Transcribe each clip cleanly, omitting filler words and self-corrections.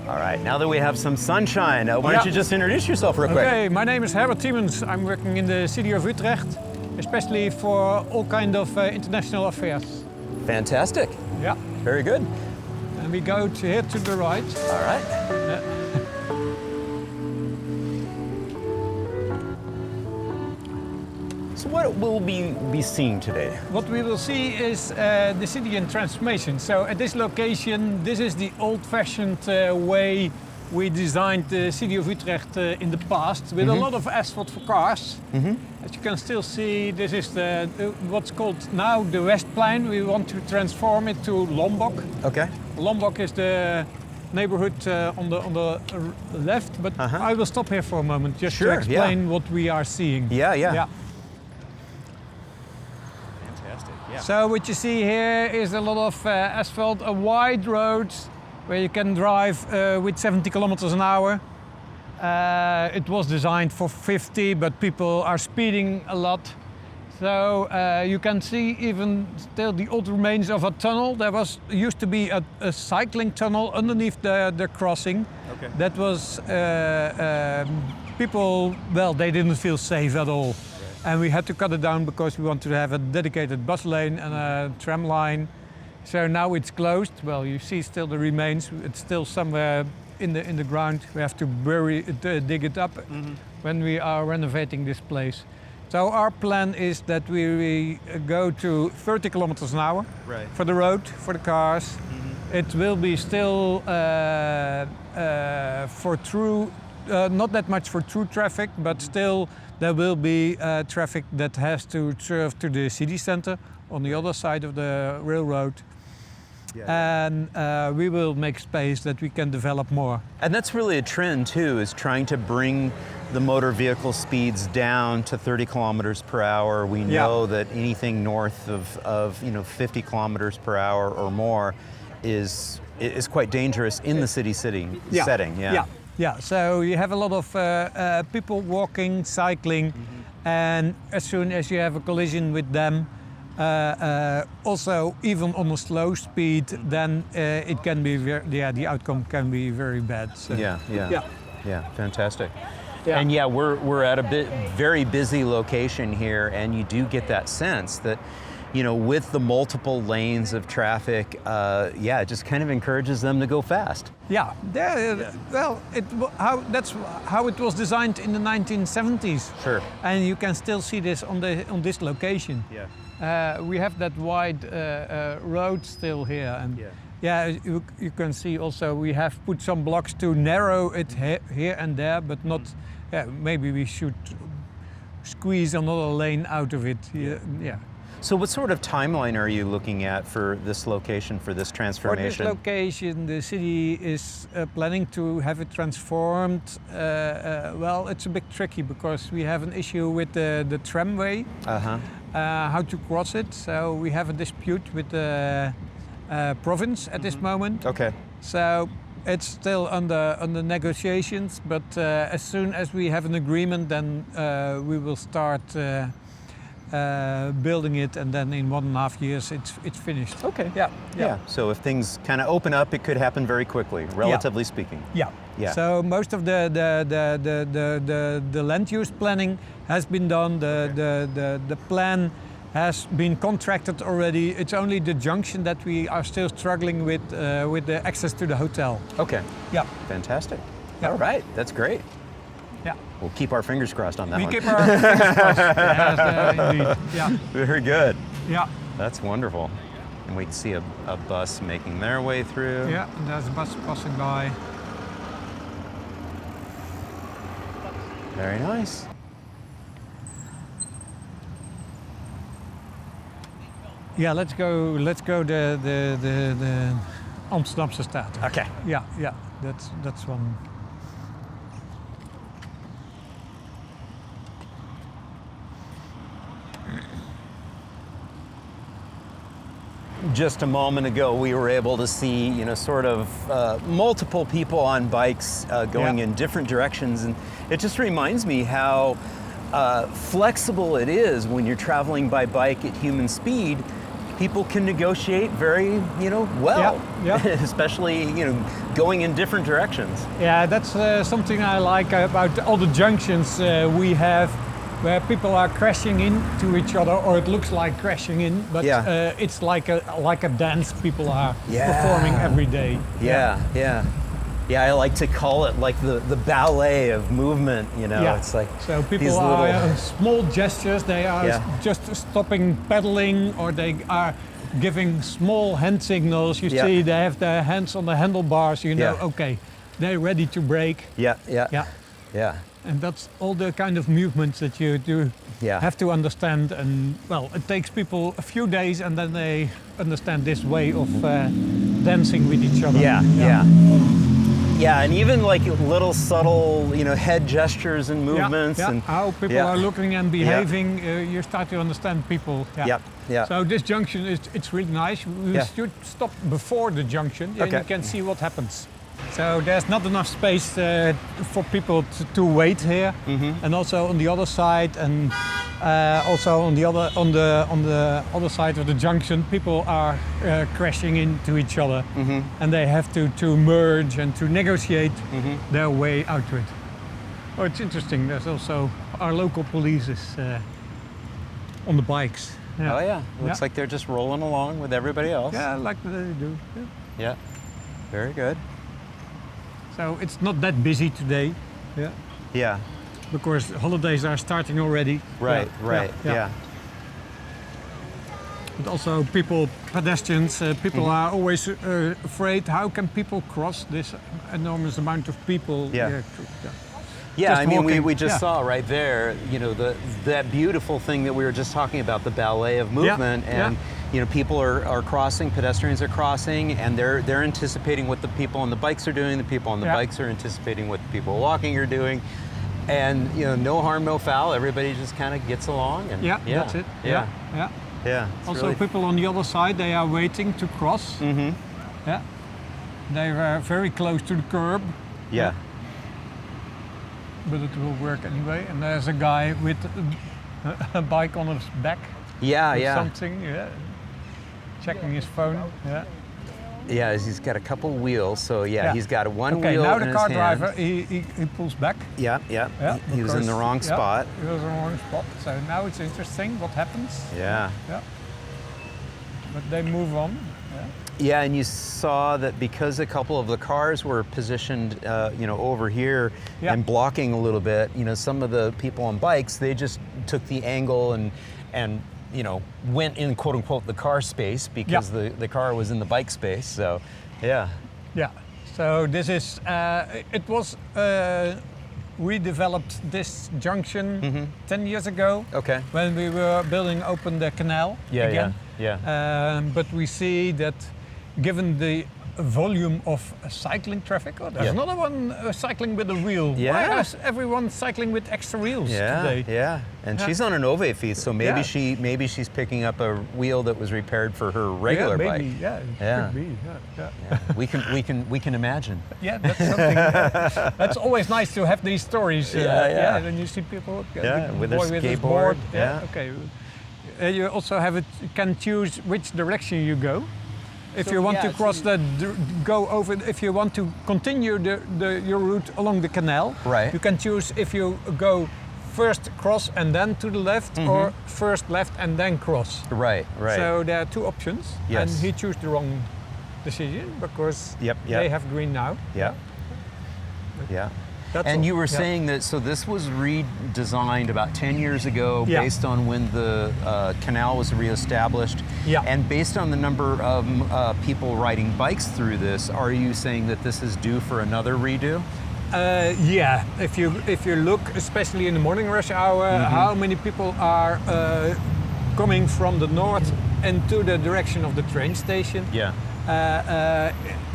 All right, now that we have some sunshine, why don't you just introduce yourself real quick? Okay, my name is Herbert Tiemens. I'm working in the city of Utrecht, especially for all kind of international affairs. Fantastic. Yeah. Very good. And we go here to the right. All right. So what will we be seeing today? What we will see is the city in transformation. So at this location, this is the old-fashioned way we designed the city of Utrecht in the past, with a lot of asphalt for cars. As you can still see, this is the what's called now the Westplein. We want to transform it to Lombok. Okay. Lombok is the neighborhood on the left, but I will stop here for a moment just to explain what we are seeing. Yeah. So what you see here is a lot of asphalt, a wide road where you can drive with 70 kilometers an hour. It was designed for 50, but people are speeding a lot. So you can see even still the old remains of a tunnel. There used to be a cycling tunnel underneath the crossing. Okay. That was people, well, they didn't feel safe at all. And we had to cut it down because we wanted to have a dedicated bus lane and a tram line. So now it's closed. Well, you see still the remains. It's still somewhere in the ground. We have to dig it up when we are renovating this place. So our plan is that we go to 30 kilometers an hour for the road, for the cars. It will be still for through, not that much for through traffic, but still there will be traffic that has to serve to the city center on the other side of the railroad. And we will make space that we can develop more. And that's really a trend too, is trying to bring the motor vehicle speeds down to 30 kilometers per hour. We know that anything north of 50 kilometers per hour or more is quite dangerous in the city setting. Yeah, so you have a lot of people walking, cycling, and as soon as you have a collision with them, also even on a slow speed, then it can be the outcome can be very bad. So. Yeah, fantastic. Yeah. And we're at a very busy location here, and you do get that sense that, with the multiple lanes of traffic, it just kind of encourages them to go fast. Well, that's how it was designed in the 1970s. Sure. And you can still see this on this location. We have that wide road still here, and you can see also we have put some blocks to narrow it here and there, but not. Maybe we should squeeze another lane out of it. So what sort of timeline are you looking at for this location, for this transformation? For this location, the city is planning to have it transformed. Well, it's a bit tricky because we have an issue with the tramway, how to cross it. So we have a dispute with the province at this moment. Okay. So it's still under negotiations, but as soon as we have an agreement, then we will start building it, and then in 1.5 years it's finished. Okay. Yeah. So if things kind of open up, it could happen very quickly, relatively speaking. Yeah. So most of the land use planning has been done. The plan has been contracted already. It's only the junction that we are still struggling with the access to the hotel. Okay. Yeah. Fantastic. All right. That's great. Yeah. We'll keep our fingers crossed on that one. We keep our fingers crossed. Yes, indeed. Yeah. Very good. Yeah. That's wonderful. And we can see a bus making their way through. Yeah, and there's a bus passing by. Very nice. Yeah, let's go the Amsterdamse Straat. Okay. Yeah, that's one. Just a moment ago, we were able to see, multiple people on bikes going in different directions, and it just reminds me how flexible it is when you're traveling by bike at human speed, people can negotiate very, well. Yeah. Especially, going in different directions. Yeah, that's something I like about all the junctions we have, where people are crashing into each other, or it looks like crashing in, but it's like a dance people are performing every day. Yeah, I like to call it like the ballet of movement, It's like so people these are little small gestures, they are just stopping pedaling, or they are giving small hand signals. You see they have their hands on the handlebars, okay, they're ready to brake. Yeah. And that's all the kind of movements that you do have to understand. And well, it takes people a few days, and then they understand this way of dancing with each other. Yeah, and even like little subtle, head gestures and movements, and how people are looking and behaving. You start to understand people. Yeah. So this junction it's really nice. We should stop before the junction, and you can see what happens. So there's not enough space for people to wait here, and also on the other side, and also on the other side of the junction, people are crashing into each other, and they have to merge and to negotiate their way out to it. Oh, it's interesting. There's also our local police is on the bikes. Oh yeah, looks like they're just rolling along with everybody else. Yeah, like they do. Yeah, very good. So it's not that busy today. Yeah. Because holidays are starting already. Right. But also pedestrians, people are always afraid, how can people cross this enormous amount of people? Yeah, I mean, we just saw right there, that beautiful thing that we were just talking about, the ballet of movement, and people are crossing, pedestrians are crossing, and they're anticipating what the people on the bikes are doing. The people on the bikes are anticipating what the people walking are doing, and no harm, no foul. Everybody just kind of gets along, and that's it. Yeah. Also, people on the other side, they are waiting to cross. Yeah, they are very close to the curb. Yeah. But it will work anyway. And there's a guy with a bike on his back. Something, checking his phone. Yeah, he's got a couple wheels, so he's got one okay, wheel now in the his car hand. driver, he pulls back. Yeah. He was in the wrong spot. He was in the wrong spot. So now it's interesting what happens. Yeah. But they move on. Yeah, and you saw that because a couple of the cars were positioned, over here and blocking a little bit. Some of the people on bikes, they just took the angle and went in quote unquote the car space because the car was in the bike space. So, yeah. So this is it was redeveloped this junction 10 years ago. Okay. When we were building open the canal again. But we see that given the volume of cycling traffic, there's another one cycling with a wheel. Why is everyone cycling with extra wheels today? And she's on an Ove feed, so maybe she's picking up a wheel that was repaired for her regular bike. Could be. We can imagine. Yeah, that's something. That's always nice to have these stories. And then you see people with boy their with his skateboard. board. Okay. You also can choose which direction you go. If you want to cross if you want to continue your route along the canal, you can choose if you go first cross and then to the left, or first left and then cross. Right. So there are two options, and he chose the wrong decision because they have green now. And you were saying that, so this was redesigned about 10 years ago based on when the canal was reestablished. And based on the number of people riding bikes through this, are you saying that this is due for another redo? If you look, especially in the morning rush hour, how many people are coming from the north and to the direction of the train station.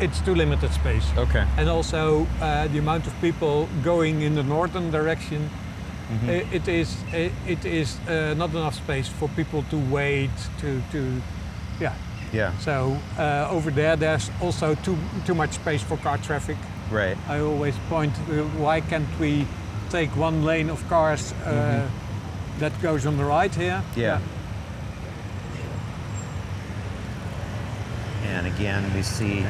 It's too limited space. Okay. And also the amount of people going in the northern direction, it is not enough space for people to wait So over there's also too much space for car traffic. Right. I always point, why can't we take one lane of cars that goes on the right here? and again we see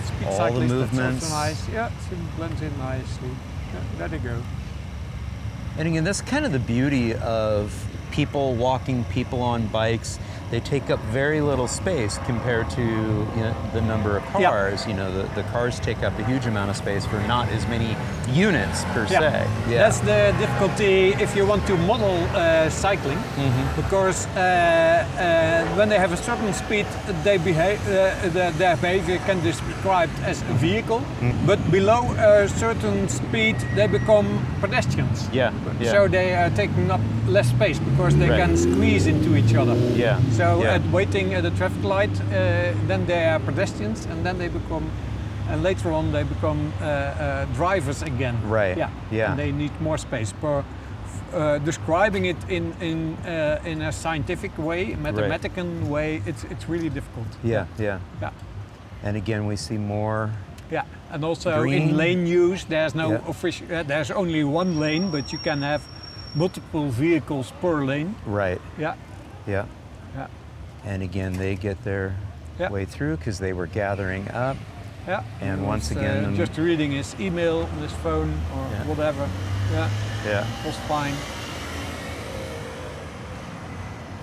Speed all the cyclist, that's movements. also nice. Yeah, it blends in nicely. Yeah, there they go. And again, that's kind of the beauty of people walking, people on bikes. They take up very little space compared to the number of cars. The cars take up a huge amount of space for not as many units per se. Yeah. That's the difficulty if you want to model cycling, because when they have a certain speed, they their behavior can be described as a vehicle, but below a certain speed, they become pedestrians. Yeah. So they are taking up less space because they can squeeze into each other. Yeah. So waiting at a traffic light, then they are pedestrians, and then they become, and later on they become drivers again. Right. And they need more space. Describing it in a scientific way, mathematical way, it's really difficult. Yeah. And again, we see more. Yeah, and also green. in lane use, there's no official. There's only one lane, but you can have multiple vehicles per lane. Right. Yeah. Yeah. And again, they get their way through because they were gathering up. Yeah. And once again, just reading his email on his phone or whatever. Yeah. Yeah. Was fine.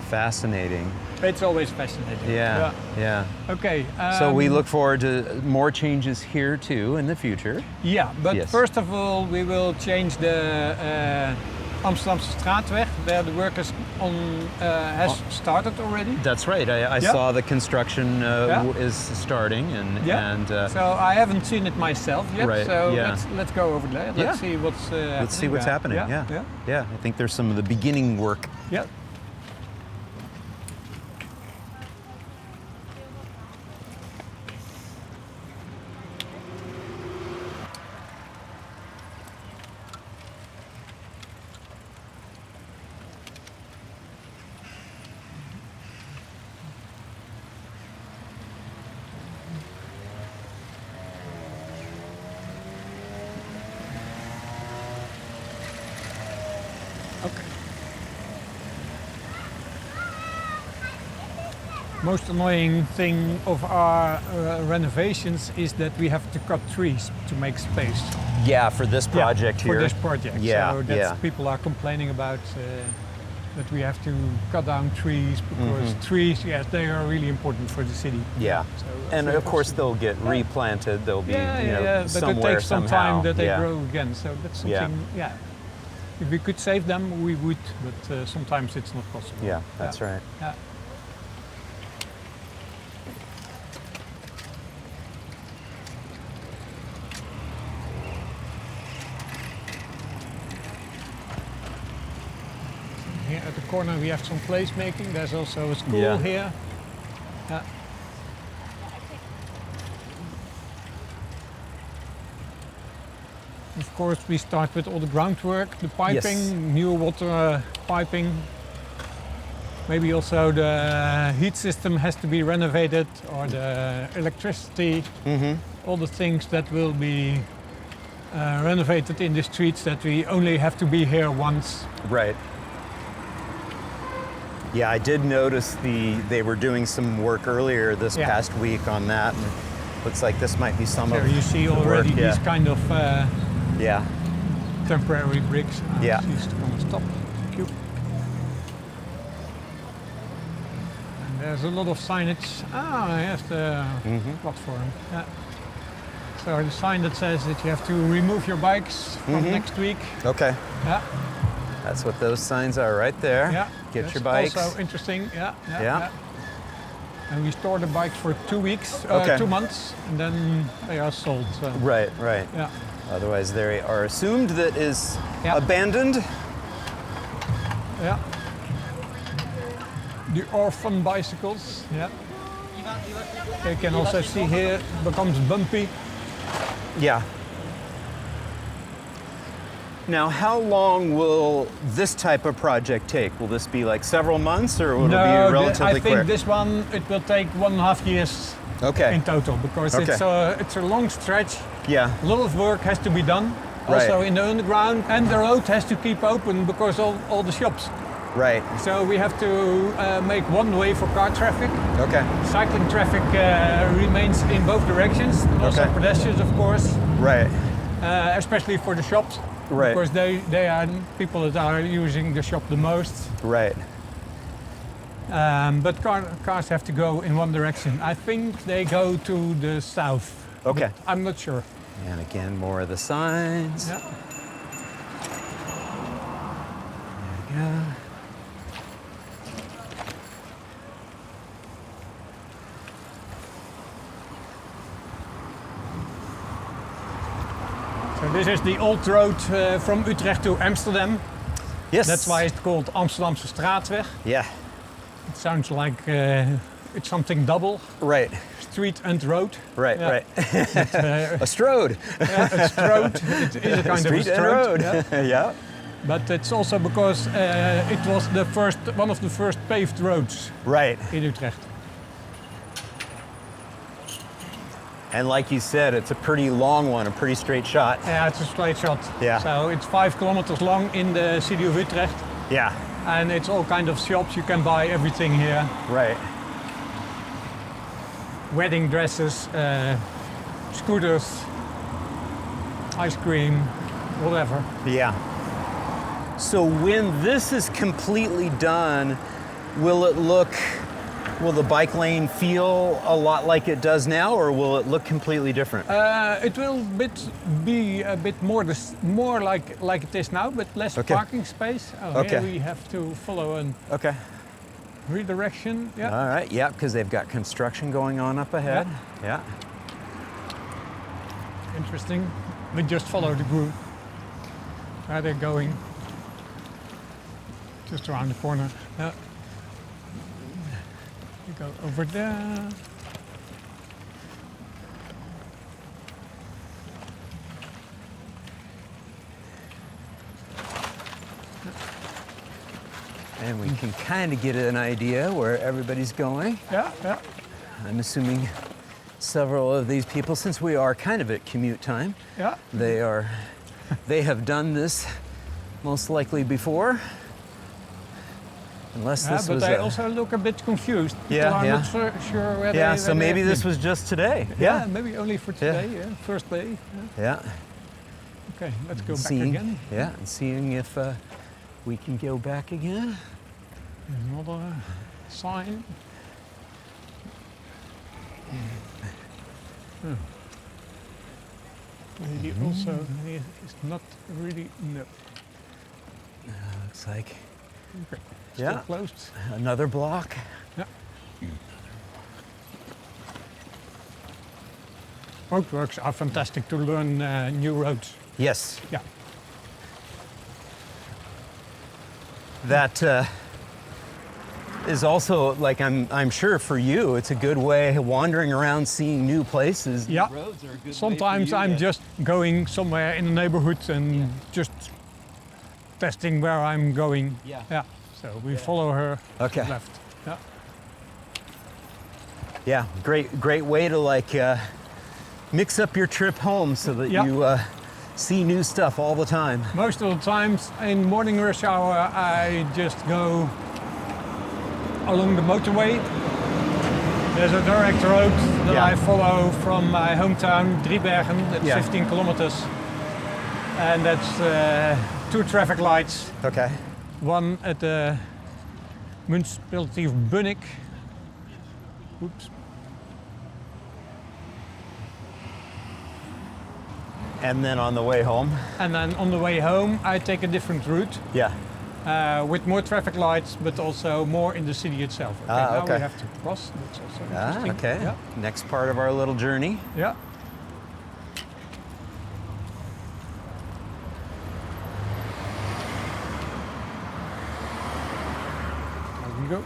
Fascinating. It's always fascinating. Yeah. Okay. So we look forward to more changes here too in the future. Yeah, but first of all, we will change the Amsterdamse Straatweg, where the work has started already. That's right. I saw the construction is starting, and so I haven't seen it myself yet. Right, so let's go over there. Let's see what's happening. Let's see what's happening. Yeah. I think there's some of the beginning work. Yeah. Most annoying thing of our renovations is that we have to cut trees to make space. Yeah, for this project here. For this project. Yeah, so that's people are complaining about that we have to cut down trees because trees, they are really important for the city. Yeah, so, and of course they'll get replanted. They'll be but somewhere it takes some somehow. time that they grow again. So that's something. If we could save them, we would, but sometimes it's not possible. Yeah, that's right. Yeah. Here at the corner we have some place making. There's also a school here. Yeah. Of course we start with all the groundwork, the piping, new water piping. Maybe also the heat system has to be renovated or the electricity. All the things that will be renovated in the streets that we only have to be here once. Right. Yeah, I did notice they were doing some work earlier this past week on that. And looks like this might be some of you see already these kind of temporary bricks. She's gonna stop. Thank you. And there's a lot of signage. Here's the platform. Yeah. So the sign that says that you have to remove your bikes from next week. Okay. Yeah. That's what those signs are right there. Yeah. Get your bikes. Also interesting. Yeah. And we store the bikes for 2 weeks, 2 months, and then they are sold. So. Right. Yeah. Otherwise, they are assumed that is abandoned. Yeah. The orphan bicycles. Yeah. You can also see here it becomes bumpy. Yeah. Now, how long will this type of project take? Will this be like several months, or will it be relatively quick? I think this one, it will take 1.5 years in total, because it's a long stretch. Yeah. A lot of work has to be done, also in the underground, and the road has to keep open because all the shops. Right. So we have to make one way for car traffic. Okay. Cycling traffic remains in both directions, also Okay. pedestrians, of course, Right. especially for the shops. Right. Because they are people that are using the shop the most. Right. But cars have to go in one direction. I think they go to the south. Okay. But I'm not sure. And again, more of the signs. Yeah. There we go. So this is the old road from Utrecht to Amsterdam. Yes. That's why it's called Amsterdamse Straatweg. Yeah. It sounds like it's something double, Right. street and road. Right. Yeah. Right. But, A strode. yeah, a stroad. It is a kind Street of a and stroad. road. Yeah. Yeah. But it's also because it was one of the first paved roads Right. in Utrecht. And like you said, it's a pretty long one, a pretty straight shot. Yeah, it's a straight shot. Yeah. So it's 5 kilometers long in the city of Utrecht, Yeah. and it's all kind of shops. You can buy everything here: Right. wedding dresses, scooters, ice cream, whatever. Yeah. So when this is completely done, will the bike lane feel a lot like it does now, or will it look completely different? It will be a bit more like it is now, but less Okay. parking space. Oh, Okay. Here we have to follow a Okay. redirection. Yeah. All right. Yeah, because they've got construction going on up ahead. Yeah. Interesting. We just follow the group. Where they're going. Just around the corner. Yeah. You go over there. And we can kind of get an idea where everybody's going. Yeah, yeah. I'm assuming several of these people, since we are kind of at commute time, Yeah. they have done this most likely before. Unless Yeah, this but was they a, also look a bit confused. People Yeah, are yeah. not sure where yeah, they so where they maybe have this been. was just today. Yeah, maybe only for today. Yeah. First day. Yeah. Yeah. Okay, let's go back Seeing, again. yeah, and seeing if we can go back again. There's another sign. Maybe also it's not really no. Looks like Okay. Still Yeah. closed. another block. Yeah. Roadworks are fantastic to learn new roads. Yes. Yeah. That is also, like, I'm sure for you, it's a good way wandering around, seeing new places. Yeah. Roads are a good Sometimes I'm just going somewhere in the neighborhood and just testing where I'm going. Yeah. Yeah. So we follow her Okay. left. Yeah. Yeah, great way to mix up your trip home so that Yeah. you see new stuff all the time. Most of the times in morning rush hour, I just go along the motorway. There's a direct road that Yeah. I follow from my hometown, Driebergen. That's Yeah. 15 kilometers. And that's 2 traffic lights. Okay. One at the municipality of Bunnik. Oops. And then on the way home. And then on the way home, I take a different route Yeah. with more traffic lights, but also more in the city itself. Okay, now okay. we have to cross. That's also Ah, interesting. okay. Yeah. Next part of our little journey. Yeah. There we go.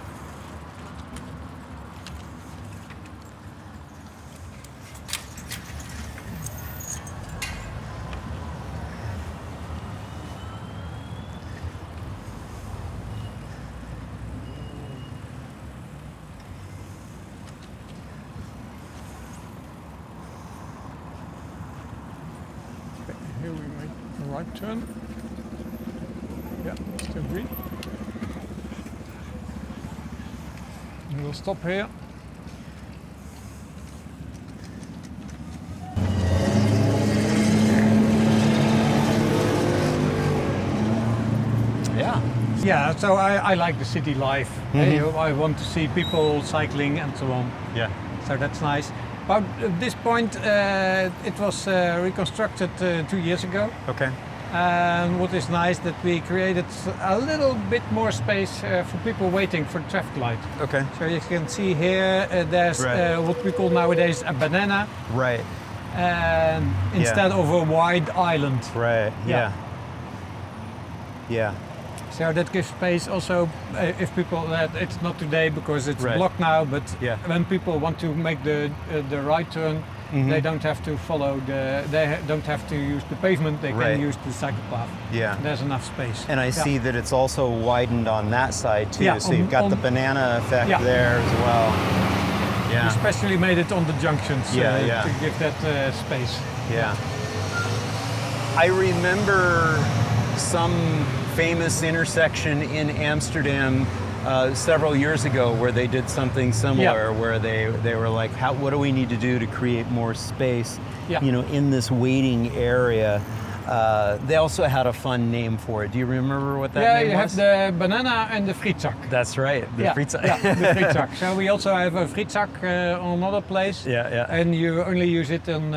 Okay, here we make a right turn. Yeah, still green. We'll stop here. Yeah. Yeah, so I like the city life. I want to see people cycling and so on. Yeah. So that's nice. But at this point, it was reconstructed 2 years ago. Okay. And what is nice that we created a little bit more space for people waiting for the traffic light. Okay. So you can see here, there's Right. what we call nowadays a banana, Right. instead of a wide island. Right. Yeah. Yeah. So that gives space also if people, it's not today because it's Right. blocked now, but Yeah. when people want to make the right turn, they don't have to follow they don't have to use the pavement, they Right. can use the cycle path. Yeah. There's enough space. And I see that it's also widened on that side too. Yeah, So you've got the banana effect there as well. Yeah. Especially made it on the junctions Yeah. to give that space. Yeah. I remember some famous intersection in Amsterdam several years ago where they did something similar, where they were like, what do we need to do to create more space, in this waiting area? They also had a fun name for it. Do you remember what that name was? Yeah, you have the banana and the frietzak. That's right, the frietzak. Yeah, the frietzak. So we also have a frietzak on another place. Yeah. And you only use it on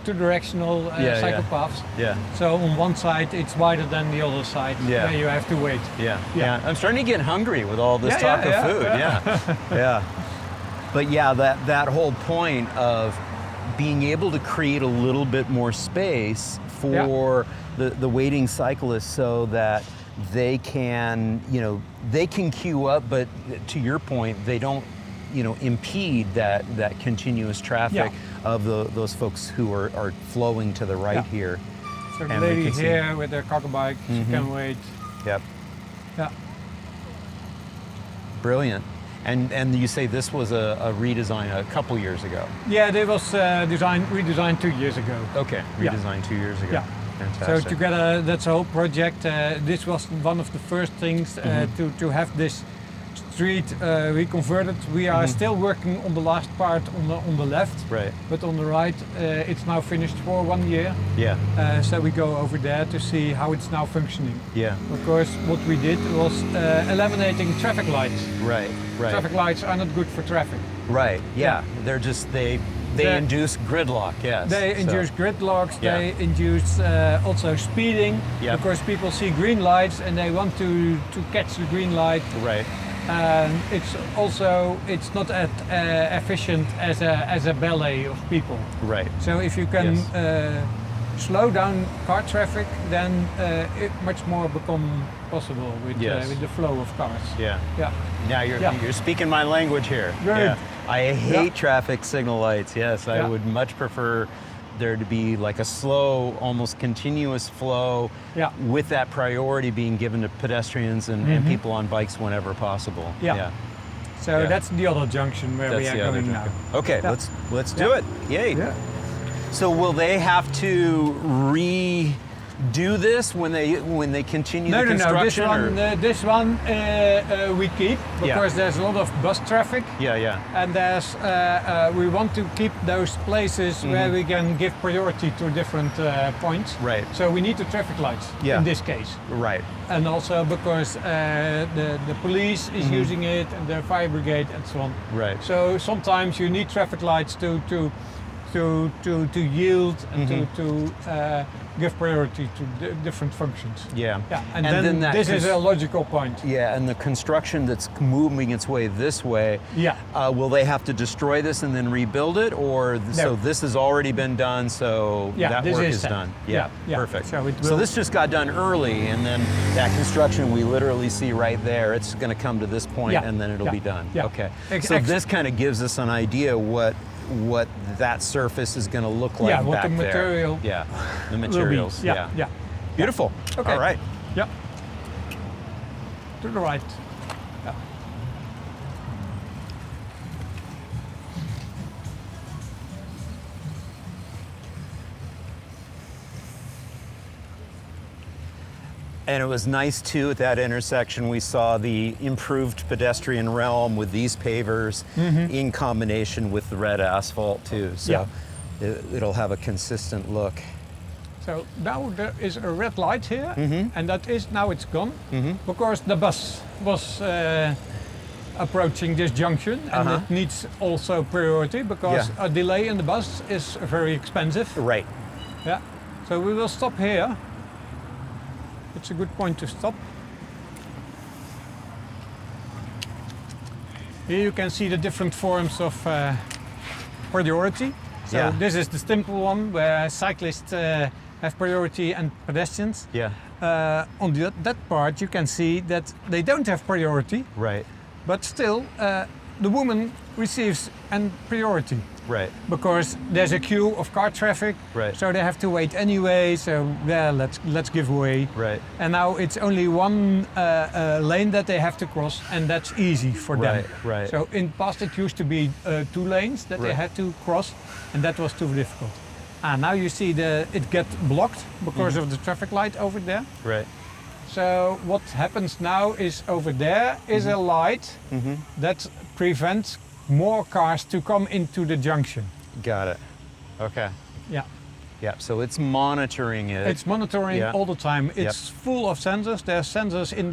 two-directional cycle paths. Yeah. So on one side it's wider than the other side. Yeah. Where you have to wait. Yeah. I'm starting to get hungry with all this talk of food. Yeah. But yeah, that whole point of being able to create a little bit more space for the waiting cyclists so that they can, they can queue up, but to your point, they don't, impede that continuous traffic of those folks who are flowing to the right here. So the lady here with her cargo bike, she can wait. Yep. Yeah. Brilliant. And you say this was a redesign a couple years ago? Yeah, they was redesigned 2 years ago. Okay, redesigned 2 years ago. Yeah. Fantastic. So together, that's a whole project. This was one of the first things to have this street reconverted. We are still working on the last part on the left, right? But on the right, it's now finished for 1 year. Yeah. So we go over there to see how it's now functioning. Yeah. Because what we did was eliminating traffic lights. Right. Traffic lights are not good for traffic. Right. Yeah. They're just they induce gridlock. Yes. They induce gridlocks. Yeah. They induce also speeding. Yep. Because people see green lights and they want to catch the green light. Right. And it's not as efficient as a ballet of people. Right. So if you can slow down car traffic, then it much more become possible with the flow of cars. Yeah. Yeah. Now you're speaking my language here. Good. Yeah. I hate traffic signal lights. Yes, I would much prefer there to be like a slow, almost continuous flow with that priority being given to pedestrians and people on bikes whenever possible. Yeah. So that's the other junction where we are going now. Okay, let's do it. Yay. Yeah. So will they have to redo this when they continue the construction? No. This one we keep because there's a lot of bus traffic. Yeah. And there's we want to keep those places where we can give priority to different points. Right. So we need the traffic lights in this case. Right. And also because the police is using it and the fire brigade and so on. Right. So sometimes you need traffic lights to yield and to give priority to different functions. Yeah. And then this is a logical point. Yeah, and the construction that's moving its way this way, will they have to destroy this and then rebuild it? Or so this has already been done, so that work is done? Yeah, perfect. So this just got done early, and then that construction we literally see right there, it's going to come to this point and then it'll be done. Yeah. Okay. So this kind of gives us an idea what that surface is going to look like back there. What the material the materials. Yeah. Beautiful. Okay. All right. Yeah. To the right. Yeah. And it was nice too at that intersection. We saw the improved pedestrian realm with these pavers in combination with the red asphalt too. So it'll have a consistent look. So now there is a red light here, and that is now it's gone because the bus was approaching this junction, and it needs also priority because a delay in the bus is very expensive. Right. Yeah. So we will stop here. It's a good point to stop. Here you can see the different forms of priority. So this is the simple one where cyclists have priority and pedestrians. Yeah. On that part you can see that they don't have priority. Right. But still, the woman receives priority. Right. Because there's a queue of car traffic. Right. So they have to wait anyway. So let's give way. Right. And now it's only one lane that they have to cross, and that's easy for them. Right. So in the past it used to be 2 lanes that they had to cross, and that was too difficult. Now you see it get blocked because of the traffic light over there. Right. So what happens now is over there is a light that prevents more cars to come into the junction. Got it. Okay. Yeah. Yeah. So it's monitoring it. It's monitoring all the time. It's full of sensors. There's sensors in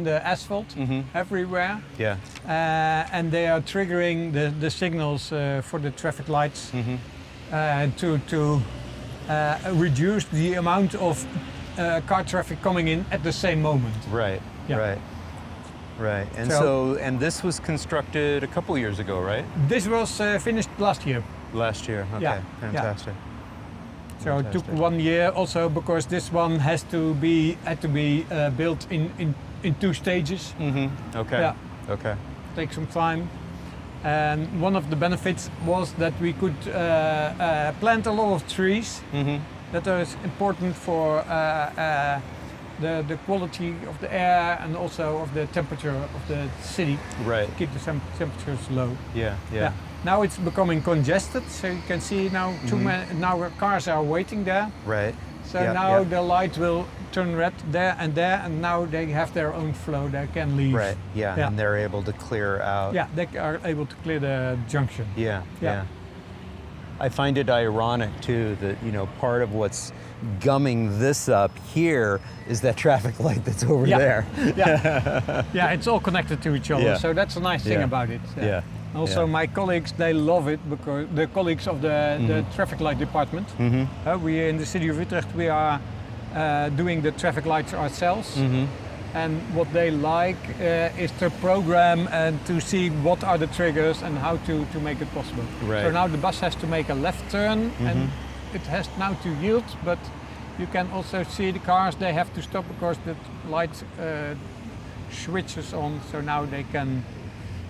the asphalt everywhere. Yeah. And they are triggering the signals for the traffic lights to reduce the amount of car traffic coming in at the same moment. Right. Yeah. Right. Right. And so this was constructed a couple years ago, right? This was finished last year. Last year. Okay. Yeah. Fantastic. So it took 1 year also because this one had to be built in 2 stages. Okay. Yeah. Okay. Take some time. And one of the benefits was that we could plant a lot of trees. That is important for the quality of the air and also of the temperature of the city. Right. Keep the temperatures low. Yeah. Now it's becoming congested, so you can see now now cars are waiting there. Right. So now the light will turn red there, and now they have their own flow. They can leave. Right. Yeah. And they're able to clear out. Yeah, they are able to clear the junction. Yeah. I find it ironic too that part of what's gumming this up here is that traffic light that's over there. Yeah, it's all connected to each other. Yeah. So that's a nice thing about it. Yeah. Also, my colleagues, they love it because the colleagues of the traffic light department. We in the city of Utrecht, we are doing the traffic lights ourselves. And what they like is to program and to see what are the triggers and how to make it possible. Right. So now the bus has to make a left turn and it has now to yield, but you can also see the cars, they have to stop because the light switches on, so now they can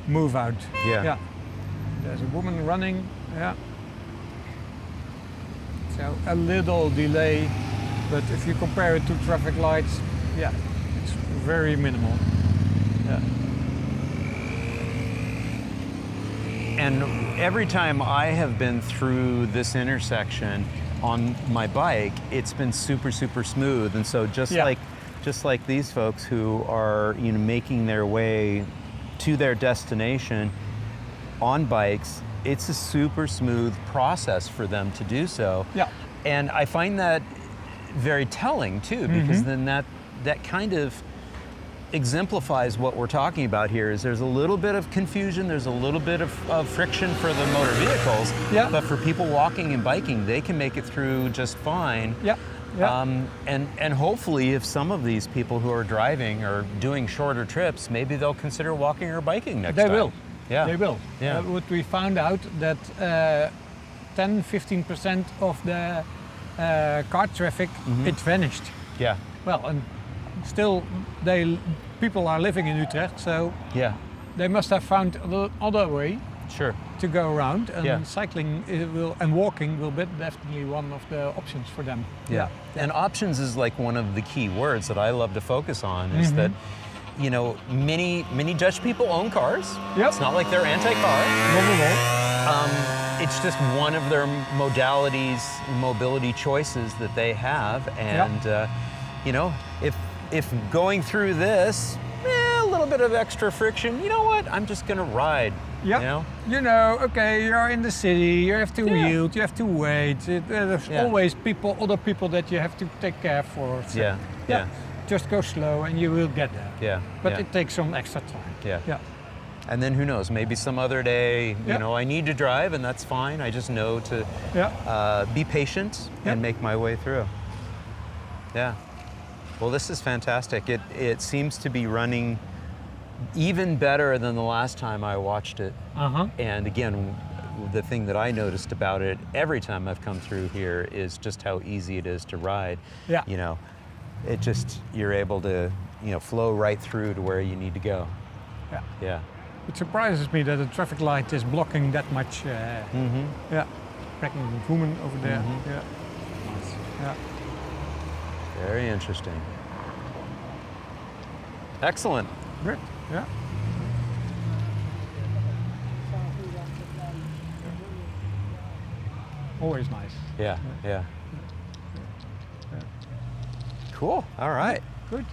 move out. Yeah. There's a woman running. Yeah. So a little delay, but if you compare it to traffic lights, it's very minimal. Yeah. And every time I have been through this intersection on my bike, it's been super, super smooth. And so just like these folks who are making their way to their destination on bikes, it's a super smooth process for them to do so. Yeah. And I find that very telling too, because then that kind of exemplifies what we're talking about here. Is there's a little bit of confusion, there's a little bit of friction for the motor vehicles, but for people walking and biking, they can make it through just fine. And hopefully if some of these people who are driving are doing shorter trips, maybe they'll consider walking or biking next time. They will. Yeah. They will. Yeah. What we found out that 10-15% of the car traffic, it vanished. Yeah. Well, and still people are living in Utrecht, so they must have found other way to go around, and cycling and walking will be definitely one of the options for them. Yeah. And options is like one of the key words that I love to focus on, is that many Dutch people own cars. It's not like they're anti-car. It's just one of their mobility choices that they have, and if going through this, a little bit of extra friction, you know what? I'm just gonna ride. Yeah. You know? You know, okay, you're in the city, you have to yield, you have to wait. There's always other people that you have to take care for. So, Yeah. Just go slow and you will get there. Yeah. But it takes some extra time. Yeah. And then who knows, maybe some other day, you know, I need to drive and that's fine. I just know to be patient and make my way through. Yeah. Well, this is fantastic. It seems to be running even better than the last time I watched it. And again, the thing that I noticed about it every time I've come through here is just how easy it is to ride. Yeah. You know, it just, you're able to, you know, flow right through to where you need to go. Yeah. Yeah. It surprises me that a traffic light is blocking that much. Yeah. Pregnant woman over there. Yeah. Nice. Yeah. Very interesting. Excellent. Good. Yeah. Always nice. Yeah. Cool. All right. Good.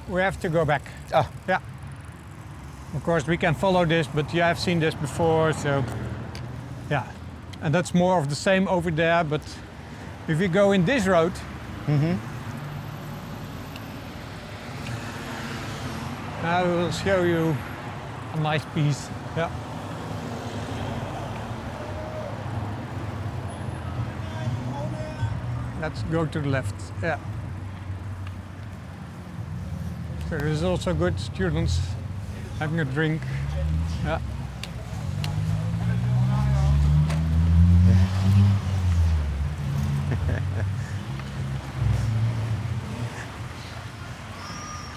We have to go back. Oh. Yeah. Of course, we can follow this, but you have seen this before, so yeah. And that's more of the same over there, but if you go in this road, I will show you a nice piece. Yeah. Let's go to the left. Yeah. So there's also good students having a drink. Yeah.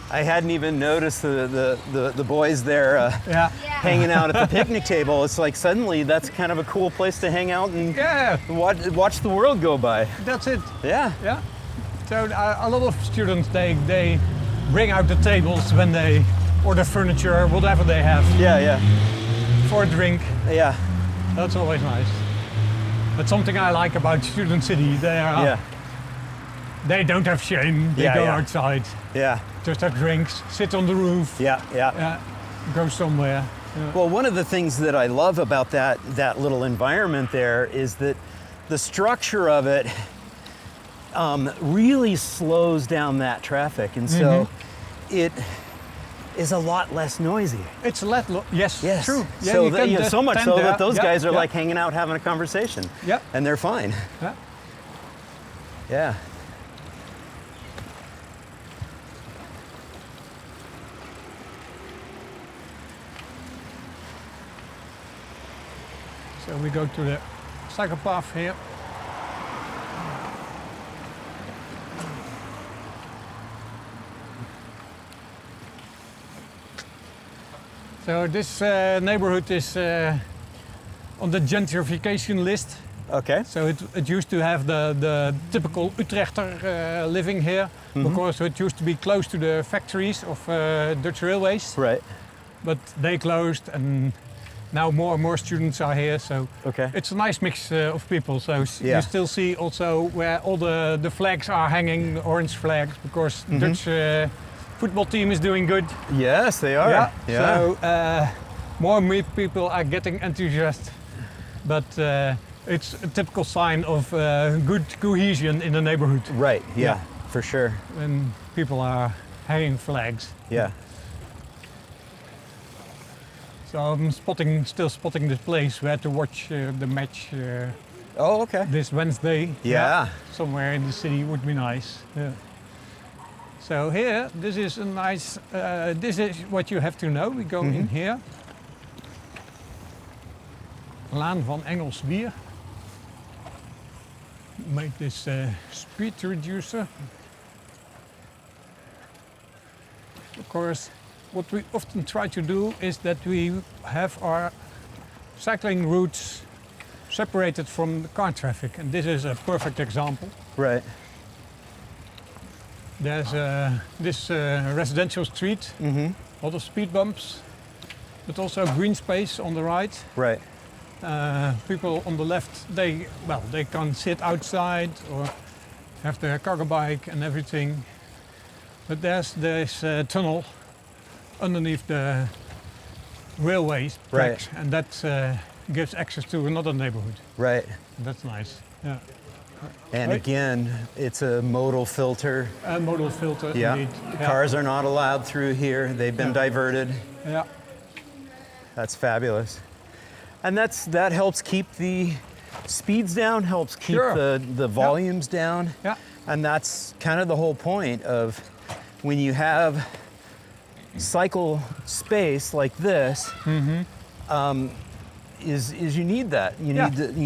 I hadn't even noticed the boys there hanging out at the picnic table. It's like suddenly that's kind of a cool place to hang out and watch the world go by. That's it. Yeah. Yeah. So a lot of students, they bring out the tables when they order furniture, whatever they have. Yeah. For a drink. Yeah. That's always nice. That's something I like about Student City. They don't have shame. They go outside. Yeah. Just have drinks, sit on the roof. Yeah. Go somewhere. Yeah. Well, one of the things that I love about that little environment there is that the structure of it really slows down that traffic, and so it is a lot less noisy. It's a lot. Yes. True. Yeah, so so much so that those guys are like hanging hanging out, having a conversation. Yeah. And they're fine. Yeah. Yeah. So we go to the cycle path here. So this neighborhood is on the gentrification list. Okay. So it used to have the typical Utrechter living here, because it used to be close to the factories of Dutch railways. Right. But they closed, and now more and more students are here. So it's a nice mix of people. So you still see also where all the flags are hanging, the orange flags, because Dutch football team is doing good. Yes, they are. Yeah. So more and more people are getting enthusiastic, but it's a typical sign of good cohesion in the neighborhood. Right. Yeah. For sure. When people are hanging flags. Yeah. So I'm still spotting this place where to watch the match. Oh, okay. This Wednesday. Yeah. Somewhere in the city would be nice. Yeah. So here, this is a nice. This is what you have to know. We go in here. Laan van Engelswier. Make this speed reducer. Of course, what we often try to do is that we have our cycling routes separated from the car traffic, and this is a perfect example. Right. There's this residential street, a lot of speed bumps, but also green space on the right. Right. People on the left, they can sit outside or have their cargo bike and everything. But there's this tunnel underneath the railway tracks, and that gives access to another neighborhood. Right. That's nice. Yeah. And Right. again, it's a modal filter. A modal filter, Yeah. indeed. The cars are not allowed through here. They've been diverted. Yeah. That's fabulous. And that helps keep the speeds down, helps keep Sure. the volumes down. Yeah. And that's kind of the whole point of when you have cycle space like this, is you need that. You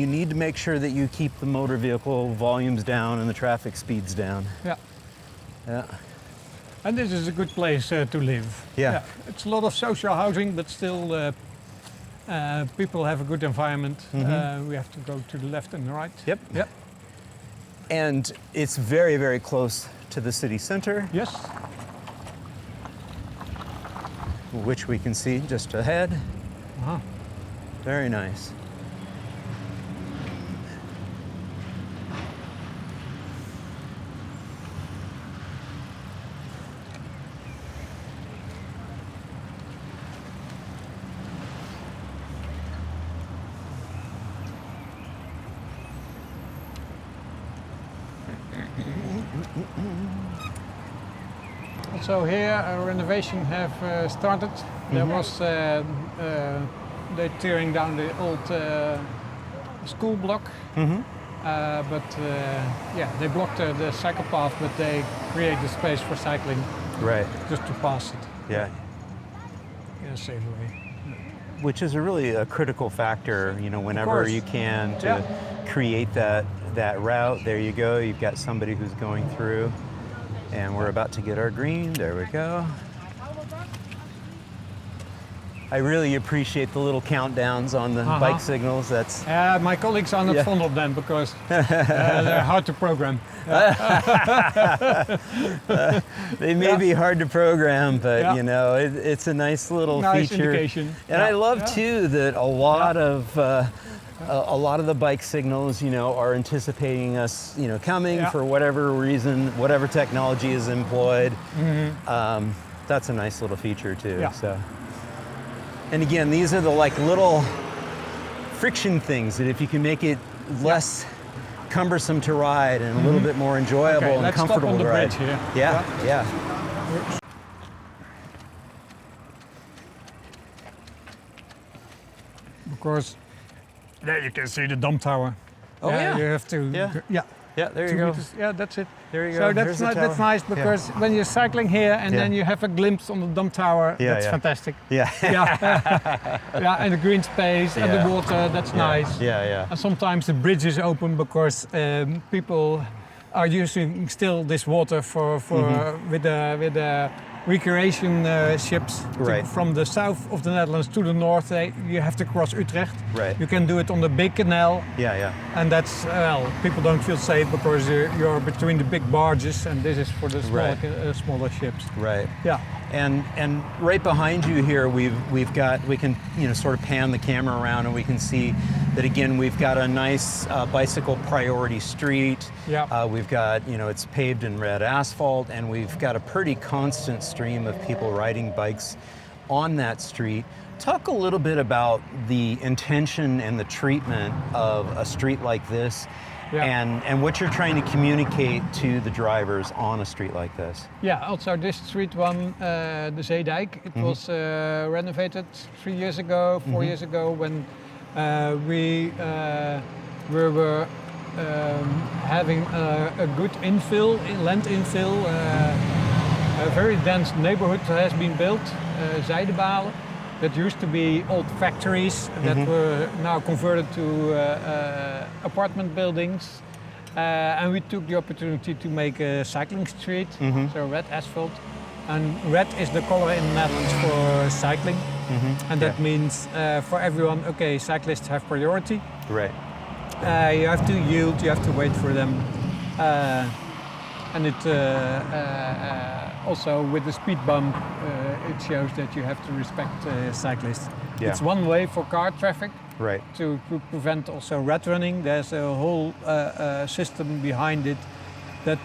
need to make sure that you keep the motor vehicle volumes down and the traffic speeds down. Yeah. Yeah. And this is a good place to live. Yeah. It's a lot of social housing, but still people have a good environment. We have to go to the left and the right. Yep. Yep. And it's very, very close to the city center, Yes. which we can see just ahead. Uh-huh. Very nice. Also here a renovation have started. There was they're tearing down the old school block. They blocked the cycle path, but they created space for cycling Right. just to pass it Yeah. in a safe way. Which is really a critical factor, whenever course. you can to Yeah. create that route. There you go. You've got somebody who's going through, and we're about to get our green. There we go. I really appreciate the little countdowns on the bike signals. That's My colleagues are not Yeah. fond of them because they're hard to program. they may be hard to program, but Yeah. it's a nice little Nice feature. indication. And I love too that a lot of the bike signals, are anticipating us, coming Yeah. for whatever reason, whatever technology is employed. That's a nice little feature too. Yeah. So, and again, these are the little friction things that if you can make it less cumbersome to ride and a little bit more enjoyable Okay, and let's stop comfortable on the to ride. bridge here. Yeah. Of course, there you can see the dump tower. Oh, yeah. You have to. Yeah. Yeah, there you 2 go. meters. Yeah, that's it. There you go. So There's the that's tower. nice because when you're cycling here and Yeah. then you have a glimpse on the dump tower, Yeah, that's yeah. fantastic. Yeah. Yeah, and the green space and Yeah. the water, that's nice. Yeah. And sometimes the bridge is open because people are using still this water for with the recreation ships Right. from the south of the Netherlands to the north. You have to cross Utrecht. Right. You can do it on the big canal, Yeah. and that's people don't feel safe because you're between the big barges, and this is for the Right. smaller ships. Right. Yeah. And right behind you here, we can sort of pan the camera around and we can see that again we've got a nice bicycle priority street. Yeah. We've got it's paved in red asphalt, and we've got a pretty constant stream of people riding bikes on that street. Talk a little bit about the intention and the treatment of a street like this. Yeah. And what you're trying to communicate to the drivers on a street like this. Yeah, also this street one, the Zeedijk, it was renovated 3 years ago, 4 years ago, when we were having a good infill, land infill. A very dense neighborhood has been built, Zijdebalen, that used to be old factories that were now converted to apartment buildings. And we took the opportunity to make a cycling street, so red asphalt. And red is the color in the Netherlands for cycling. And that means for everyone, okay, cyclists have priority. Right. You have to yield, you have to wait for them. And it also with the speed bump, it shows that you have to respect cyclists. Yeah. It's one way for car traffic. Right. To prevent also red running, there's a whole system behind it that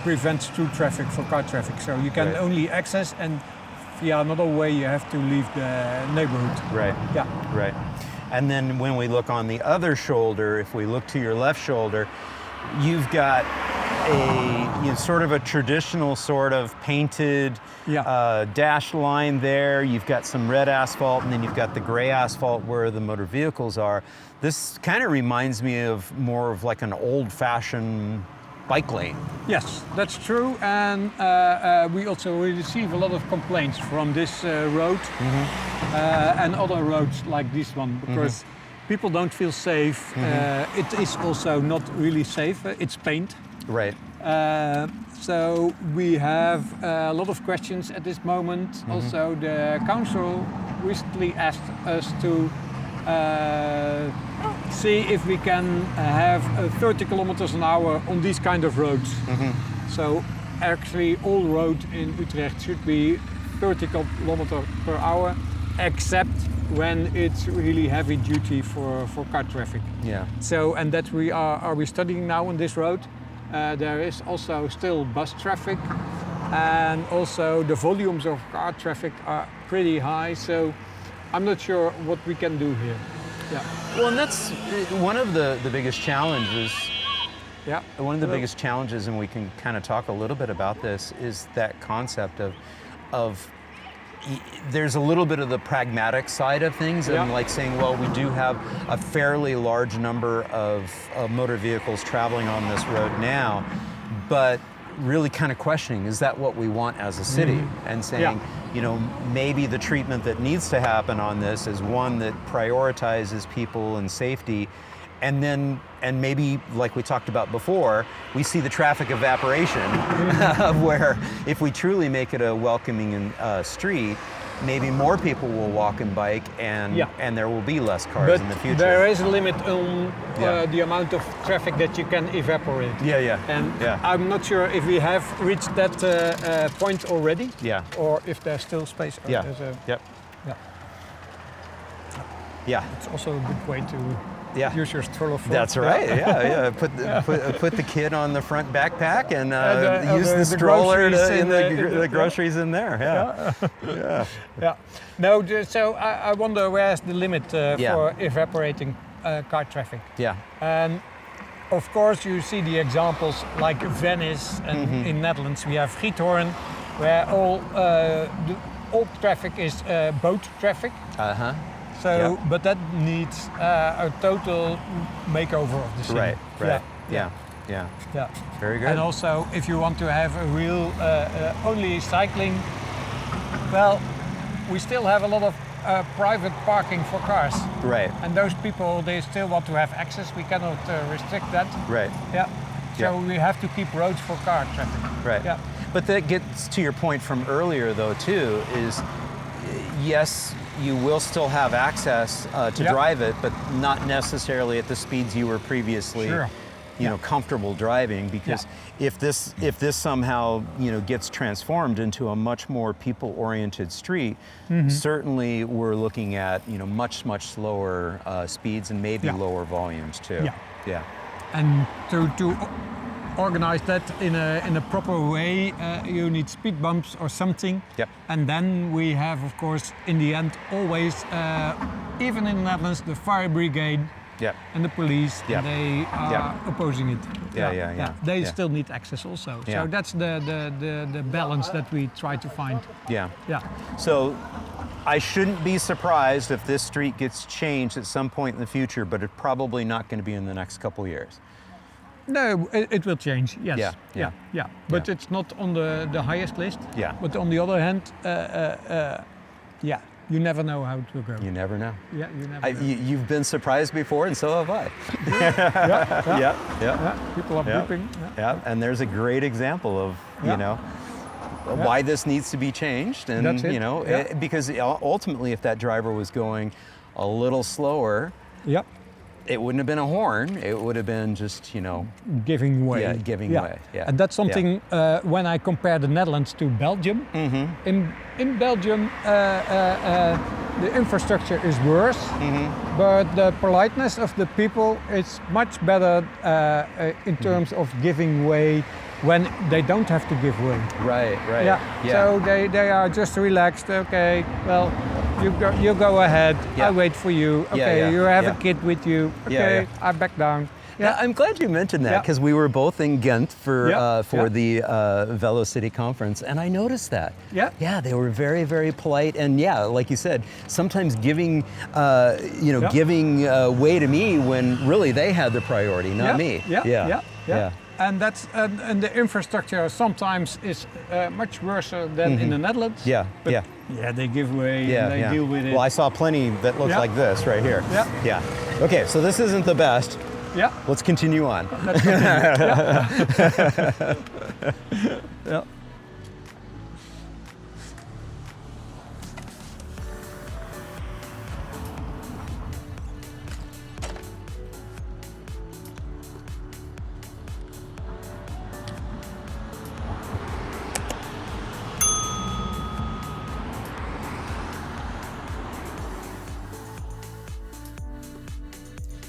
prevents through traffic for car traffic. So you can Right. only access, and via another way you have to leave the neighborhood. Right. Yeah. Right. And then when we look on the other shoulder, if we look to your left shoulder, you've got sort of a traditional sort of painted dashed line there. You've got some red asphalt, and then you've got the gray asphalt where the motor vehicles are. This kind of reminds me of more of like an old-fashioned bike lane. Yes, that's true, and we also receive a lot of complaints from this road and other roads like this one, because people don't feel safe. It is also not really safe. It's paint. Right. So we have a lot of questions at this moment. Also, the council recently asked us to see if we can have 30 kilometers an hour on these kind of roads. So actually all road in Utrecht should be 30 kilometers per hour, except when it's really heavy duty for car traffic. Yeah. So, and that we are studying now on this road. There is also still bus traffic, and also the volumes of car traffic are pretty high, so I'm not sure what we can do here. Yeah. Well, and that's one of the biggest challenges. Yeah. One of the biggest challenges, and we can kind of talk a little bit about this, is that concept of there's a little bit of the pragmatic side of things, and like saying, well, we do have a fairly large number of motor vehicles traveling on this road now, but really kind of questioning, is that what we want as a city? And saying, you know, maybe the treatment that needs to happen on this is one that prioritizes people and safety, and then, and maybe, like we talked about before, we see the traffic evaporation of where if we truly make it a welcoming street, maybe more people will walk and bike, and there will be less cars in the future. There is a limit on the amount of traffic that you can evaporate. And I'm not sure if we have reached that point already, or if there's still space. It's also a good way to use your stroller for. That's right. Put the kid on the front backpack and use the stroller in the groceries in there. No, so I wonder where's the limit for evaporating car traffic. And of course, you see the examples like Venice, and in Netherlands we have Giethoorn, where all traffic is boat traffic. So, but that needs a total makeover of the city. Very good. And also, if you want to have a real only cycling, well, we still have a lot of private parking for cars. And those people, they still want to have access. We cannot restrict that. So we have to keep roads for car traffic. But that gets to your point from earlier, though, too, is yes, you will still have access to drive it, but not necessarily at the speeds you were previously, you know, comfortable driving. Because if this somehow, you know, gets transformed into a much more people-oriented street, certainly we're looking at, you know, much slower speeds and maybe lower volumes too. And to organize that in a proper way, you need speed bumps or something. And then we have, of course, in the end, always, even in the Netherlands, the fire brigade and the police, they are opposing it. They still need access also. So that's the balance that we try to find. So I shouldn't be surprised if this street gets changed at some point in the future, but it's probably not going to be in the next couple of years. No, it will change, yes. But it's not on the highest list. But on the other hand, you never know how it will go. You never know. You never know. You've been surprised before, and so have I. People are beeping. And there's a great example of, you know, why this needs to be changed. And, you know, because ultimately if that driver was going a little slower, it wouldn't have been a horn. It would have been just, you know, giving way. Yeah, giving way. Yeah. And that's something when I compare the Netherlands to Belgium. In Belgium, the infrastructure is worse, but the politeness of the people is much better in terms of giving way when they don't have to give way. Right. Yeah. So they are just relaxed. Okay. Well, you go ahead. Yeah. I wait for you. Okay. You have a kid with you. Okay. I back down. Yeah, I'm glad you mentioned that because we were both in Ghent for the Velocity conference, and I noticed that. Yeah, they were very, very polite, and yeah, like you said, sometimes giving, giving way to me when really they had the priority, not me. Yeah. And that's and the infrastructure sometimes is much worse than in the Netherlands. Yeah. They give way and they deal with it. Well, I saw plenty that looks like this right here. Yeah. Okay, so this isn't the best. Yeah. Let's continue on. Let's continue. Yeah.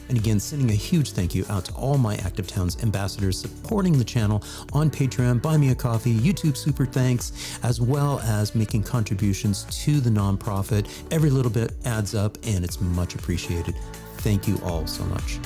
And again, sending a huge thank you out to all my Active Towns ambassadors supporting the channel on Patreon, Buy Me a Coffee, YouTube Super Thanks, as well as making contributions to the nonprofit. Every little bit adds up and it's much appreciated. Thank you all so much.